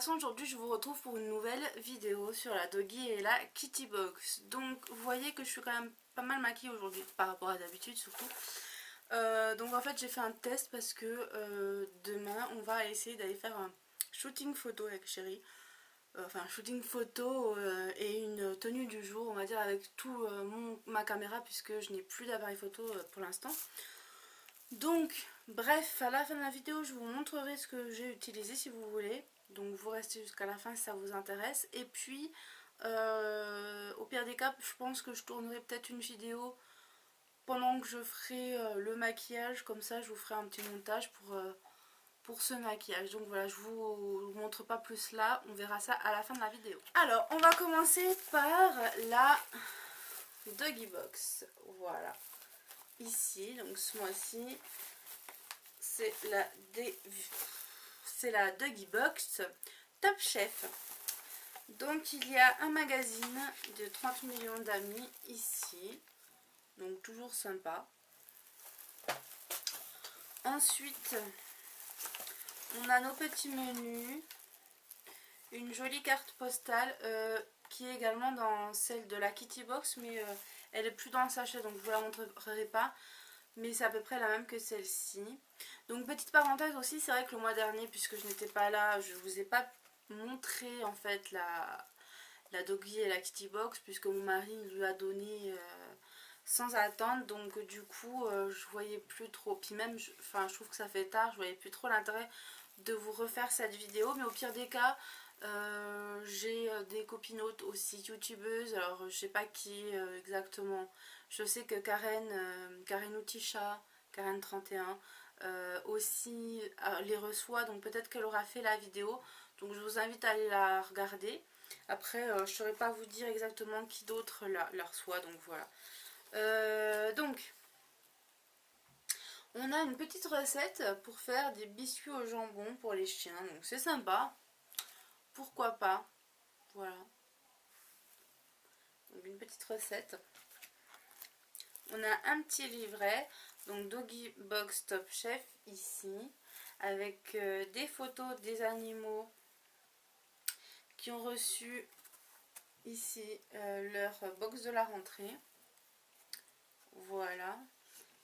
façon aujourd'hui je vous retrouve pour une nouvelle vidéo sur la Doggy et la Kitty Box. Donc vous voyez que je suis quand même pas mal maquillée aujourd'hui par rapport à d'habitude surtout. Donc en fait j'ai fait un test parce que demain on va essayer d'aller faire un shooting photo avec Chérie. Enfin un shooting photo et une tenue du jour on va dire avec tout ma caméra puisque je n'ai plus d'appareil photo pour l'instant. Donc bref, à la fin de la vidéo je vous montrerai ce que j'ai utilisé si vous voulez. Donc vous restez jusqu'à la fin si ça vous intéresse. Et puis au pire des cas je pense que je tournerai peut-être une vidéo pendant que je ferai le maquillage. Comme ça je vous ferai un petit montage pour ce maquillage. Donc voilà, je vous montre pas plus là, on verra ça à la fin de la vidéo. Alors on va commencer par la Doggy Box. Voilà, ici, donc ce mois-ci c'est la Doggy Box Top Chef. Donc il y a un magazine de 30 millions d'amis ici, donc toujours sympa. Ensuite on a nos petits menus, une jolie carte postale qui est également dans celle de la Kitty Box, mais elle est plus dans le sachet donc je vous la montrerai pas, mais c'est à peu près la même que celle-ci. Donc petite parenthèse aussi, c'est vrai que le mois dernier, puisque je n'étais pas là, je vous ai pas montré en fait la Doggy et la Kitty Box, puisque mon mari lui a donné sans attendre, donc du coup je voyais plus trop, puis même je trouve que ça fait tard, je voyais plus trop l'intérêt de vous refaire cette vidéo. Mais au pire des cas j'ai des copinotes aussi youtubeuses, alors je sais pas qui exactement, je sais que Karen Outisha, Karen 31 aussi les reçoit, donc peut-être qu'elle aura fait la vidéo, donc je vous invite à aller la regarder. Après je ne saurais pas vous dire exactement qui d'autre la reçoit, donc voilà. Donc on a une petite recette pour faire des biscuits au jambon pour les chiens, donc c'est sympa, pourquoi pas. Voilà, donc une petite recette. On a un petit livret, donc Doggy Box Top Chef ici, avec des photos des animaux qui ont reçu ici leur box de la rentrée. Voilà,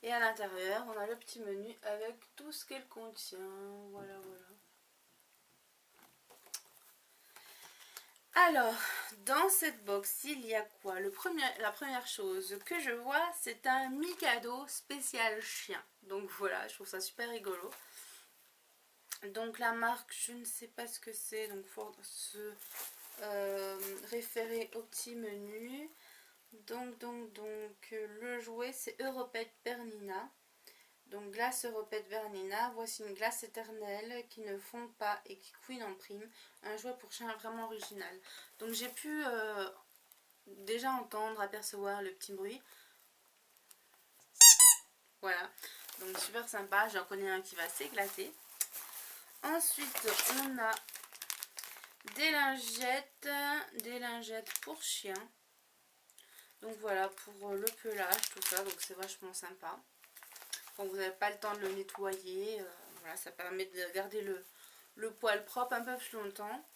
et à l'intérieur on a le petit menu avec tout ce qu'elle contient. Voilà, voilà. Alors, dans cette box, il y a quoi? La première chose que je vois, c'est un Mikado spécial chien. Donc voilà, je trouve ça super rigolo. Donc la marque, je ne sais pas ce que c'est, donc il faut se référer au petit menu. Donc le jouet, c'est Europet Bernina. Donc glace Europet Bernina, voici une glace éternelle qui ne fond pas et qui couine en prime. Un jouet pour chien vraiment original. Donc j'ai pu déjà entendre, apercevoir le petit bruit. Voilà, donc super sympa, j'en connais un qui va s'éclater. Ensuite on a des lingettes pour chien. Donc voilà, pour le pelage, tout ça, donc c'est vachement sympa. Quand vous n'avez pas le temps de le nettoyer, voilà, ça permet de garder le poil propre un peu plus longtemps.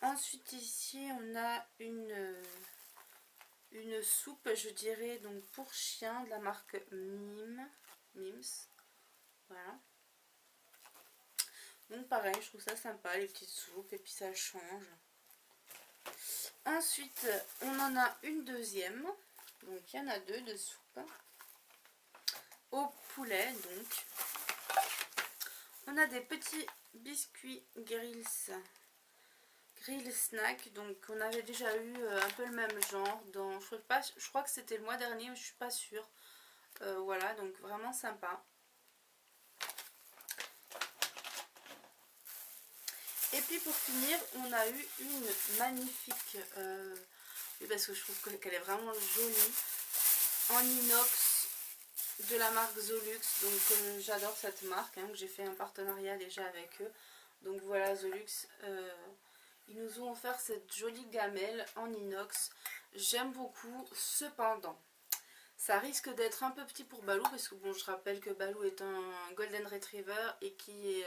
Ensuite ici on a une soupe, je dirais, donc pour chien de la marque Mims. Voilà. Donc pareil, je trouve ça sympa les petites soupes et puis ça change. Ensuite on en a une deuxième, donc il y en a deux de soupe au poulet. Donc on a des petits biscuits grill snack, donc on avait déjà eu un peu le même genre dans, je crois que c'était le mois dernier, mais je suis pas sûre. Voilà, donc vraiment sympa. Et puis pour finir on a eu une magnifique parce que je trouve qu'elle est vraiment jolie, en inox de la marque Zolux. Donc j'adore cette marque, hein, que j'ai fait un partenariat déjà avec eux. Donc voilà, Zolux, ils nous ont offert cette jolie gamelle en inox. J'aime beaucoup, cependant ça risque d'être un peu petit pour Balou, parce que bon, je rappelle que Balou est un Golden Retriever et qui est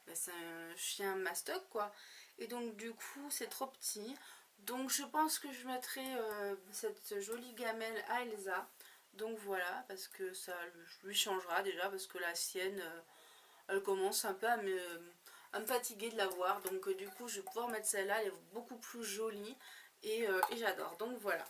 ben, c'est un chien mastoc quoi. Et donc du coup c'est trop petit. Donc je pense que je mettrai cette jolie gamelle à Elsa. Donc voilà, parce que ça lui changera déjà, parce que la sienne, elle commence un peu à me fatiguer de la voir. Donc du coup je vais pouvoir mettre celle-là, elle est beaucoup plus jolie et j'adore. Donc voilà.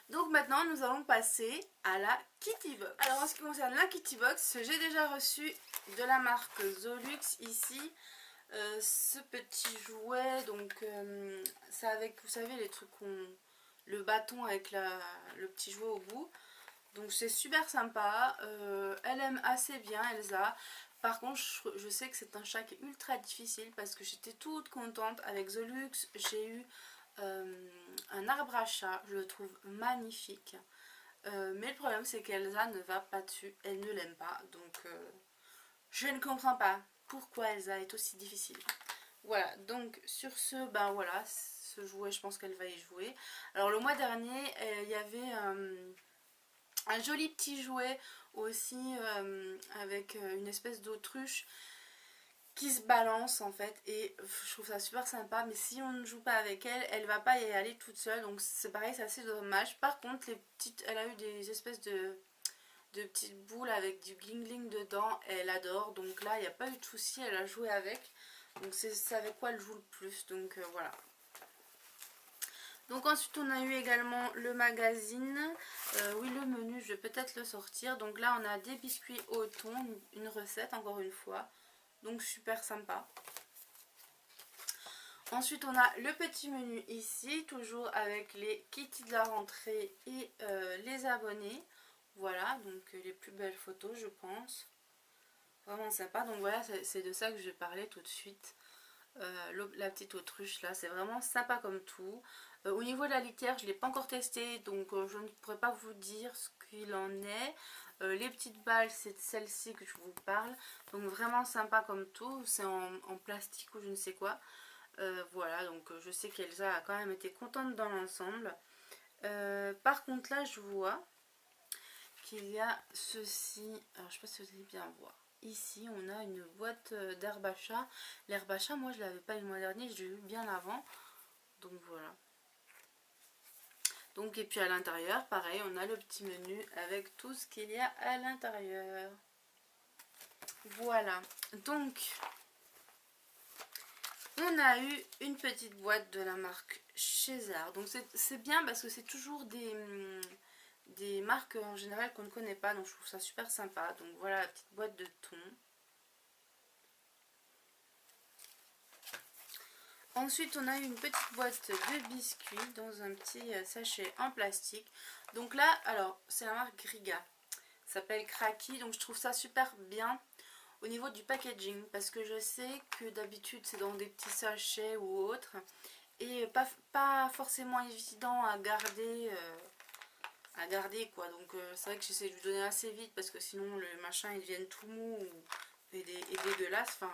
Donc maintenant nous allons passer à la Kitty Box. Alors en ce qui concerne la Kitty Box, j'ai déjà reçu de la marque Zolux ici ce petit jouet. Donc c'est avec, vous savez, les trucs le bâton avec le petit jouet au bout. Donc c'est super sympa. Elle aime assez bien Elsa. Par contre je sais que c'est un chat qui est ultra difficile parce que j'étais toute contente avec Zolux. J'ai eu un arbre à chat, je le trouve magnifique. Mais le problème c'est qu'Elsa ne va pas dessus, elle ne l'aime pas. Donc je ne comprends pas pourquoi Elsa est aussi difficile. Voilà, donc sur ce, ben voilà, ce jouet, je pense qu'elle va y jouer. Alors le mois dernier, il y avait un joli petit jouet aussi avec une espèce d'autruche qui se balance en fait, et je trouve ça super sympa. Mais si on ne joue pas avec elle, elle va pas y aller toute seule, donc c'est pareil, c'est assez dommage. Par contre, elle a eu des espèces de petites boules avec du bling bling dedans, elle adore. Donc là il n'y a pas eu de souci, elle a joué avec. Donc c'est avec quoi elle joue le plus, donc voilà. Donc ensuite on a eu également le magazine, oui le menu je vais peut-être le sortir. Donc là on a des biscuits au thon, une recette encore une fois, donc super sympa. Ensuite on a le petit menu ici, toujours avec les kitty de la rentrée et les abonnés. Voilà, donc les plus belles photos je pense. Vraiment sympa, donc voilà, c'est de ça que je vais parler tout de suite. La petite autruche là, c'est vraiment sympa comme tout. Au niveau de la litière, je ne l'ai pas encore testé, donc je ne pourrais pas vous dire ce qu'il en est. Les petites balles, c'est de celle-ci que je vous parle, donc vraiment sympa comme tout. C'est en plastique ou je ne sais quoi. Voilà, donc je sais qu'Elsa a quand même été contente dans l'ensemble. Par contre là, je vois qu'il y a ceci, alors je sais pas si vous allez bien voir. Ici on a une boîte d'herbe à chat. L'herbe à chat, moi je l'avais pas eu le mois dernier, je l'ai eu bien avant. Donc voilà. Donc et puis à l'intérieur, pareil, on a le petit menu avec tout ce qu'il y a à l'intérieur. Voilà. Donc on a eu une petite boîte de la marque César. Donc c'est bien parce que c'est toujours des marques en général qu'on ne connaît pas, donc je trouve ça super sympa. Donc voilà la petite boîte de thon. Ensuite on a eu une petite boîte de biscuits dans un petit sachet en plastique. Donc là, alors c'est la marque Griga, ça s'appelle Cracky, donc je trouve ça super bien au niveau du packaging, parce que je sais que d'habitude c'est dans des petits sachets ou autres, et pas forcément évident à garder quoi. Donc c'est vrai que j'essaie de lui donner assez vite parce que sinon le machin il devient tout mou et dégueulasse. Enfin,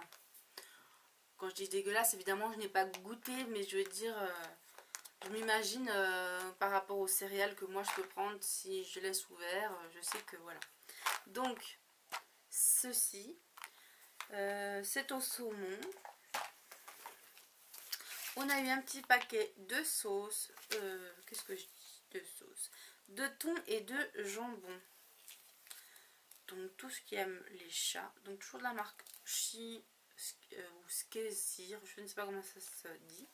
quand je dis dégueulasse, évidemment je n'ai pas goûté, mais je veux dire, je m'imagine par rapport aux céréales que moi je peux prendre si je laisse ouvert, je sais que voilà. Donc ceci, c'est au saumon. On a eu un petit paquet de sauces, qu'est-ce que je dis, de sauce, de thon et de jambon. Donc tout ce qui aime les chats, donc toujours de la marque Chi ou Skezir, je ne sais pas comment ça se dit.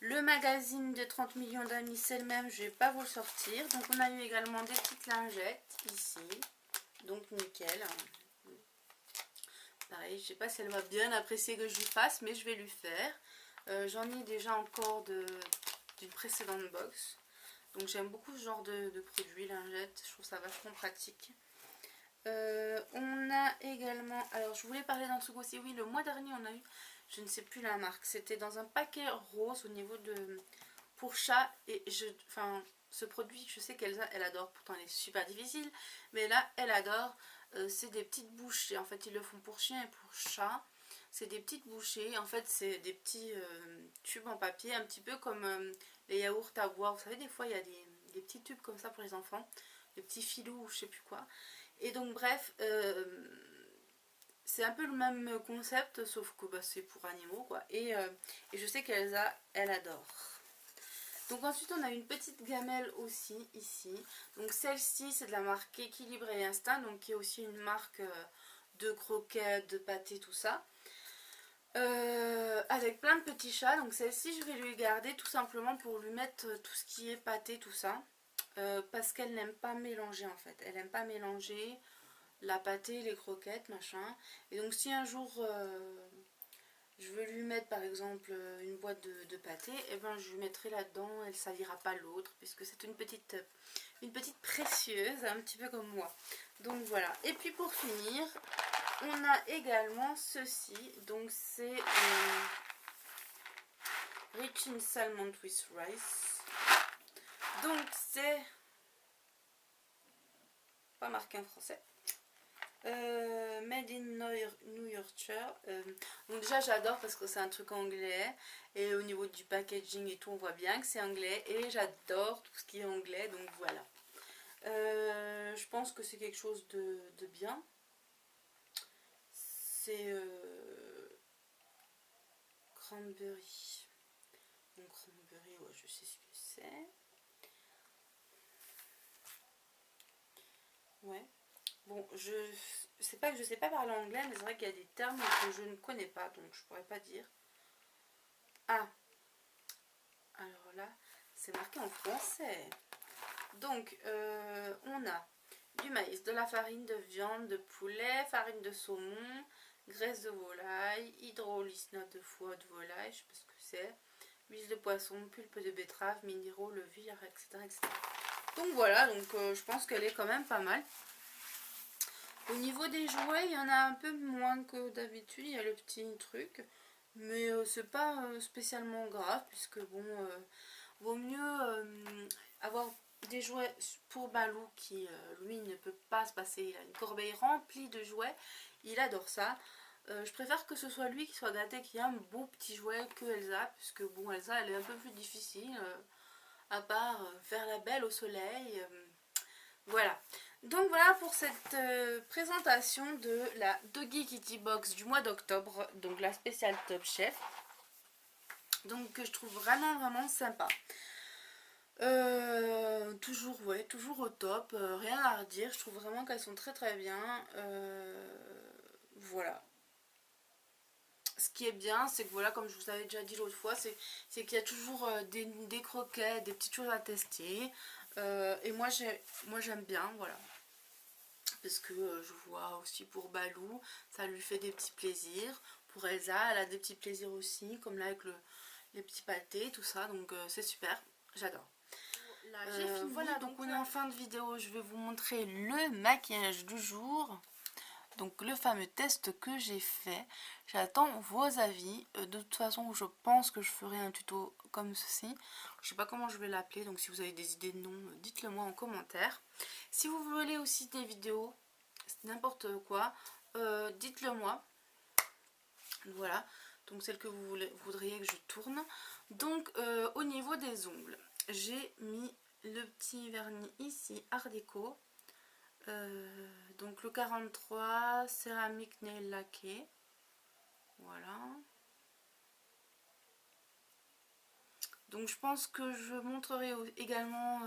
Le magazine de 30 millions d'amis, c'est le même, je ne vais pas vous le sortir. Donc on a eu également des petites lingettes ici, donc nickel. Pareil, je sais pas si elle va bien apprécier que je lui fasse, mais je vais lui faire. J'en ai déjà encore d'une précédente box. Donc j'aime beaucoup ce genre de produits, lingettes, je trouve ça vachement pratique. On a également, alors je voulais parler d'un truc aussi, oui, le mois dernier on a eu, je ne sais plus la marque, c'était dans un paquet rose au niveau de, pour chat, et enfin ce produit je sais qu'elle adore, pourtant elle est super difficile, mais là elle adore. C'est des petites bouchées, en fait ils le font pour chien et pour chat. C'est des petites bouchées, en fait c'est des petits tubes en papier, un petit peu comme les yaourts à boire. Vous savez, des fois il y a des petits tubes comme ça pour les enfants, des petits filous ou je sais plus quoi. Et donc bref, c'est un peu le même concept, sauf que bah, c'est pour animaux quoi. Et je sais qu'Elsa, elle adore. Donc ensuite on a une petite gamelle aussi ici. Donc celle-ci c'est de la marque Équilibre et Instinct, donc qui est aussi une marque de croquettes, de pâtés, tout ça. Avec plein de petits chats. Donc celle-ci je vais lui garder tout simplement pour lui mettre tout ce qui est pâté, tout ça. Parce qu'elle n'aime pas mélanger en fait. Elle n'aime pas mélanger la pâté, les croquettes, machin. Et donc si un jour je veux lui mettre par exemple une boîte de pâté, et ben je lui mettrai là-dedans, elle salira pas l'autre, puisque c'est une petite précieuse, un petit peu comme moi. Donc voilà. Et puis pour finir, on a également ceci. Donc c'est Rich in Salmon with Rice. Donc c'est pas marqué en français. Made in New Yorkshire. Donc déjà j'adore parce que c'est un truc anglais et au niveau du packaging et tout on voit bien que c'est anglais et j'adore tout ce qui est anglais, donc voilà. Je pense que c'est quelque chose de bien. C'est cranberry. Donc cranberry, ouais, je sais ce que c'est. Ouais. Bon, c'est pas que je sais pas parler anglais, mais c'est vrai qu'il y a des termes que je ne connais pas, donc je pourrais pas dire. Ah, alors là, c'est marqué en français. Donc, on a du maïs, de la farine de viande, de poulet, farine de saumon, graisse de volaille, hydrolyse de foie de volaille, je sais pas ce que c'est, huile de poisson, pulpe de betterave, minéraux, levure, etc., etc. Donc voilà, donc je pense qu'elle est quand même pas mal. Au niveau des jouets, il y en a un peu moins que d'habitude, il y a le petit truc, mais c'est pas spécialement grave, puisque bon, vaut mieux avoir des jouets pour Balou qui, lui, ne peut pas se passer, il a une corbeille remplie de jouets, il adore ça. Je préfère que ce soit lui qui soit gâté, qui a un beau petit jouet que Elsa, puisque bon, Elsa, elle est un peu plus difficile, à part faire la belle au soleil, voilà. Donc voilà pour cette présentation de la Doggy Kitty Box du mois d'octobre, donc la spéciale Top Chef. Donc que je trouve vraiment sympa. Toujours, ouais, toujours au top, rien à redire, je trouve vraiment qu'elles sont très bien. Voilà. Ce qui est bien, c'est que voilà, comme je vous avais déjà dit l'autre fois, c'est qu'il y a toujours des croquettes, des petites choses à tester. Et moi j'aime bien, voilà. Parce que je vois aussi pour Balou, ça lui fait des petits plaisirs. Pour Elsa, elle a des petits plaisirs aussi, comme là avec les petits pâtés, tout ça. Donc c'est super, j'adore. Voilà, donc on est en fin de vidéo. Je vais vous montrer le maquillage du jour. Donc le fameux test que j'ai fait. J'attends vos avis. De toute façon, je pense que je ferai un tuto comme ceci. Je sais pas comment je vais l'appeler, donc si vous avez des idées de nom, dites-le moi en commentaire. Si vous voulez aussi des vidéos, n'importe quoi, dites-le moi. Voilà, donc celle que vous voudriez que je tourne. Donc au niveau des ongles, j'ai mis le petit vernis ici, Art Déco. Donc le 43, céramique nail laqué. Voilà. Donc je pense que je montrerai également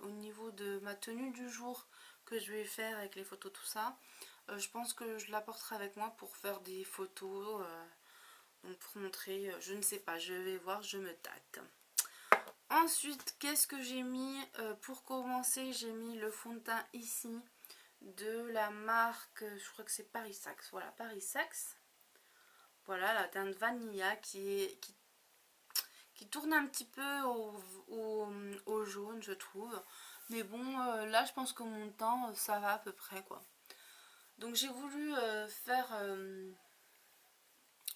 au niveau de ma tenue du jour que je vais faire avec les photos, tout ça. Je pense que je l'apporterai avec moi pour faire des photos. Donc pour montrer, je ne sais pas, je vais voir, je me tâte. Ensuite, qu'est-ce que j'ai mis? Pour commencer, j'ai mis le fond de teint ici de la marque, je crois que c'est Paris Saxe. Voilà, Paris Saxe. Voilà, la teinte Vanilla qui tourne un petit peu au jaune, je trouve. Mais bon, là, je pense que mon teint, ça va à peu près, quoi. Donc, j'ai voulu faire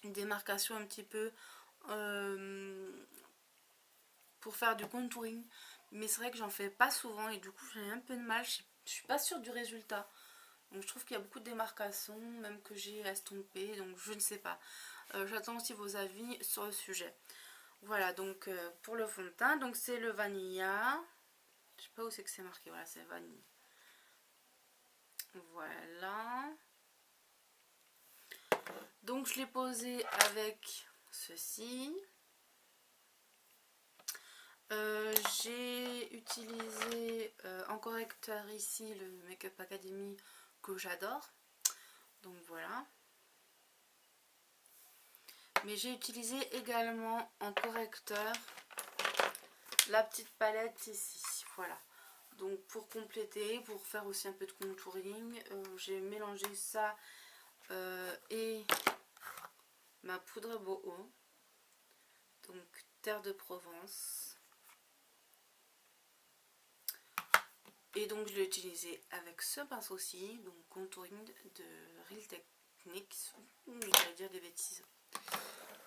une démarcation un petit peu pour faire du contouring. Mais c'est vrai que j'en fais pas souvent et du coup, j'ai un peu de mal. Je suis pas sûre du résultat. Donc, je trouve qu'il y a beaucoup de démarcations, même que j'ai estompé. Donc, je ne sais pas. J'attends aussi vos avis sur le sujet. Voilà, donc pour le fond de teint, donc c'est le Vanilla. Je sais pas où c'est que c'est marqué, voilà, c'est vanille. voilà. Donc je l'ai posé avec ceci. J'ai utilisé en correcteur ici le Make Up Academy que j'adore. Donc voilà. Mais j'ai utilisé également en correcteur la petite palette ici. Voilà. Donc pour compléter, pour faire aussi un peu de contouring, j'ai mélangé ça et ma poudre boho. Donc terre de Provence. Et donc je l'ai utilisé avec ce pinceau-ci, donc contouring de Real Techniques. J'allais dire des bêtises.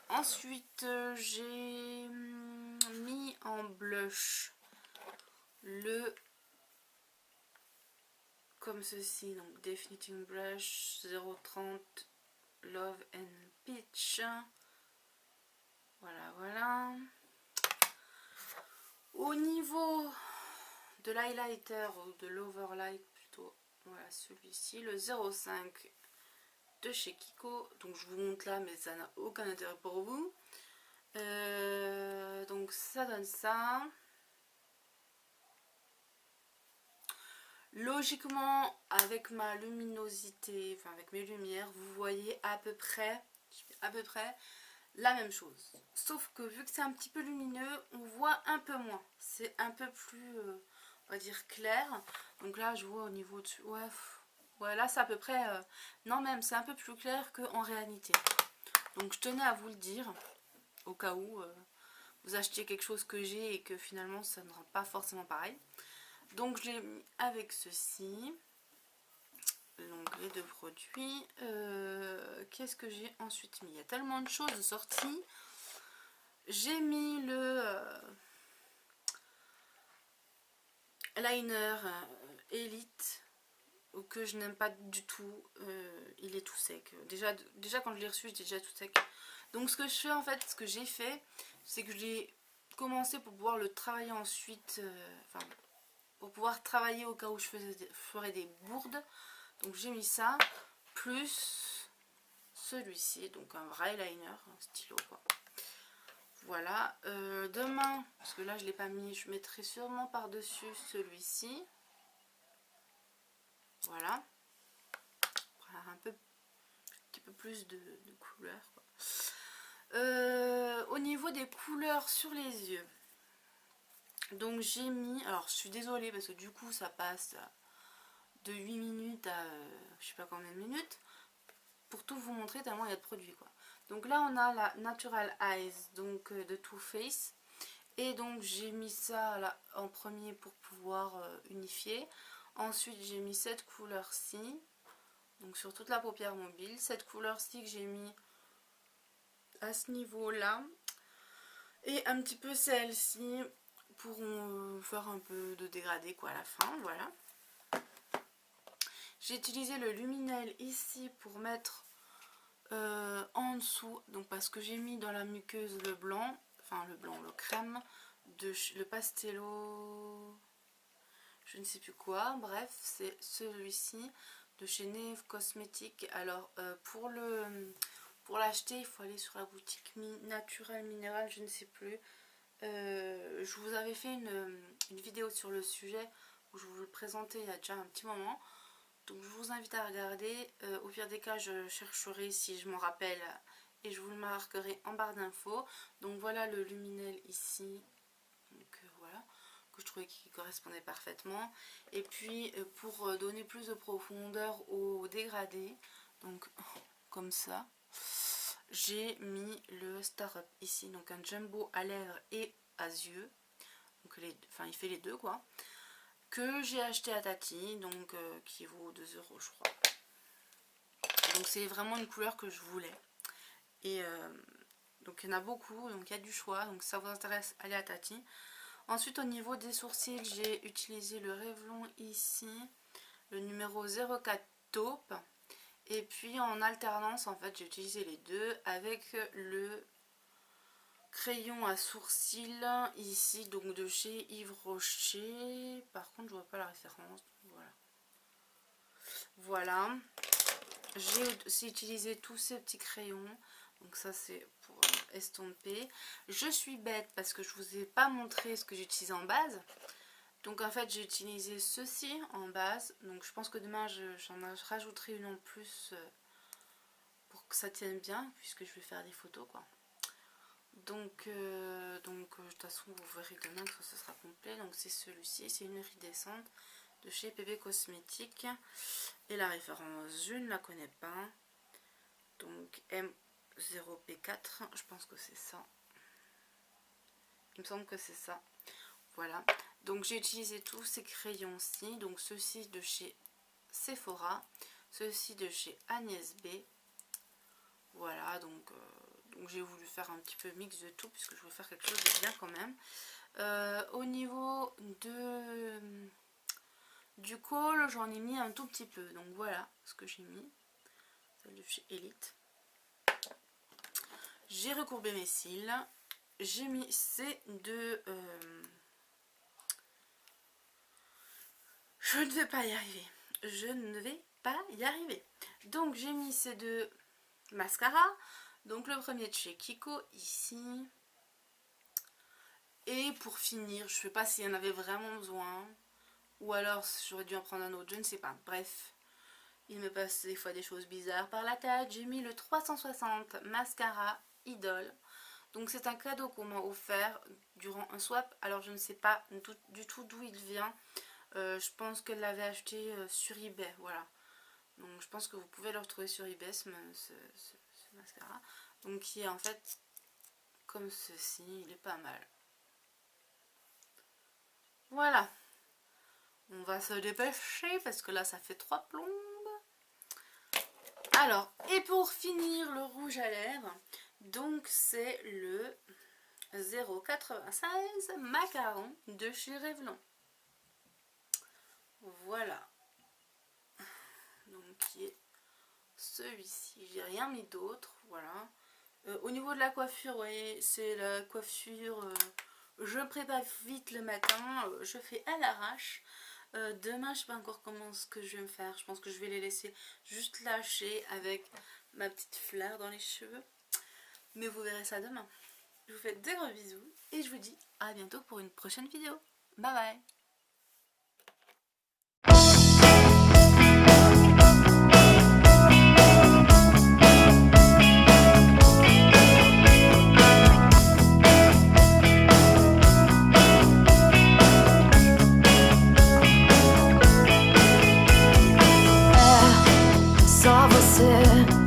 Ensuite, j'ai mis en blush le comme ceci, donc Definiting Brush 030 Love and Peach. Voilà, voilà. Au niveau de l'highlighter ou de l'overlight plutôt, voilà celui-ci, le 05 de chez Kiko. Donc je vous montre là, mais ça n'a aucun intérêt pour vous. Donc ça donne ça. Logiquement, avec ma luminosité, enfin avec mes lumières, vous voyez à peu près la même chose. Sauf que vu que c'est un petit peu lumineux, on voit un peu moins. C'est un peu plus, on va dire, clair. Donc là, je vois au niveau de... Ouais, là, c'est à peu près... non, même, c'est un peu plus clair qu'en réalité. Donc, je tenais à vous le dire, au cas où vous achetiez quelque chose que j'ai et que finalement, ça ne rend pas forcément pareil. Donc, je l'ai mis avec ceci. Donc, les deux produits. Qu'est-ce que j'ai ensuite mis? Il y a tellement de choses sorties. J'ai mis le liner Elite que je n'aime pas du tout. Il est tout sec. Déjà quand je l'ai reçu, j'étais déjà tout sec. Donc ce que je fais en fait, ce que j'ai fait, c'est que je l'ai commencé pour pouvoir le travailler ensuite. Enfin, pour pouvoir travailler au cas où je ferais des bourdes. Donc j'ai mis ça, plus celui-ci, donc un vrai liner, un stylo quoi. Voilà, demain, parce que là je ne l'ai pas mis, je mettrai sûrement par-dessus celui-ci. Voilà. Pour avoir un petit peu plus de couleur. Au niveau des couleurs sur les yeux, donc j'ai mis, alors je suis désolée parce que du coup ça passe de 8 minutes à je sais pas combien de minutes, pour tout vous montrer tellement il y a de produits quoi. Donc là on a la Natural Eyes, donc de Too Faced. Et donc j'ai mis ça là en premier pour pouvoir unifier. Ensuite j'ai mis cette couleur-ci, donc sur toute la paupière mobile. Cette couleur-ci que j'ai mis à ce niveau-là. Et un petit peu celle-ci pour faire un peu de dégradé quoi à la fin, voilà. J'ai utilisé le Luminel ici pour mettre en dessous, donc parce que j'ai mis dans la muqueuse le blanc, enfin le crème, le Pastello, je ne sais plus quoi, bref, c'est celui-ci de chez Neve Cosmetics. Alors pour l'acheter, il faut aller sur la boutique Naturel Minéral, je ne sais plus. Je vous avais fait une vidéo sur le sujet où je vous le présentais il y a déjà un petit moment. Donc je vous invite à regarder. Au pire des cas, je chercherai si je m'en rappelle et je vous le marquerai en barre d'infos. Donc voilà le Luminel ici. Donc voilà, que je trouvais qui correspondait parfaitement. Et puis pour donner plus de profondeur au dégradé, donc comme ça, j'ai mis le Star Up ici, donc un jumbo à lèvres et à yeux. Donc il fait les deux quoi. Que j'ai acheté à Tati, donc qui vaut 2 € je crois. Donc c'est vraiment une couleur que je voulais. Et donc il y en a beaucoup, donc il y a du choix. Donc si ça vous intéresse, allez à Tati. Ensuite au niveau des sourcils, j'ai utilisé le Revlon ici, le numéro 04 Taupe. Et puis en alternance, en fait, j'ai utilisé les deux avec le crayon à sourcils ici, donc de chez Yves Rocher. Par contre, je vois pas la référence. Voilà. voilà. J'ai aussi utilisé tous ces petits crayons. Donc ça c'est pour estomper. Je suis bête parce que je vous ai pas montré ce que j'utilise en base. Donc en fait j'ai utilisé ceci en base. Donc je pense que demain j'en rajouterai une en plus pour que ça tienne bien. Puisque je vais faire des photos quoi. Donc de toute façon vous verrez demain que ce sera complet. Donc c'est celui-ci, c'est une iridescente de chez PB Cosmétiques. Et la référence je ne la connais pas. Donc M0P4, je pense que c'est ça. Il me semble que c'est ça. Voilà. Donc j'ai utilisé tous ces crayons-ci. Donc ceux-ci de chez Sephora. Ceux-ci de chez Agnès B. Voilà. Donc j'ai voulu faire un petit peu mix de tout. Puisque je voulais faire quelque chose de bien quand même. Au niveau du col, j'en ai mis un tout petit peu. Donc voilà ce que j'ai mis. Celle de chez Elite. J'ai recourbé mes cils. J'ai mis ces deux... Je ne vais pas y arriver. Je ne vais pas y arriver. Donc j'ai mis ces deux mascaras. Donc le premier de chez Kiko ici. Et pour finir, je ne sais pas s'il y en avait vraiment besoin. Ou alors j'aurais dû en prendre un autre, je ne sais pas. Bref, il me passe des fois des choses bizarres par la tête. J'ai mis le 360 mascara Idol. Donc c'est un cadeau qu'on m'a offert durant un swap. Alors je ne sais pas du tout d'où il vient. Je pense qu'elle l'avait acheté sur eBay. Voilà. Donc je pense que vous pouvez le retrouver sur eBay ce mascara. Donc qui est en fait comme ceci. Il est pas mal. Voilà. On va se dépêcher parce que là ça fait 3 plombes. Alors, et pour finir le rouge à lèvres, donc c'est le 0,96 macaron de chez Revlon. Voilà. Donc qui est celui-ci. J'ai rien mis d'autre. Voilà. Au niveau de la coiffure, vous voyez, c'est la coiffure. Je prépare vite le matin. Je fais à l'arrache. Demain, je sais pas encore comment ce que je vais me faire. Je pense que je vais les laisser juste lâcher avec ma petite fleur dans les cheveux. Mais vous verrez ça demain. Je vous fais de gros bisous et je vous dis à bientôt pour une prochaine vidéo. Bye bye. Só você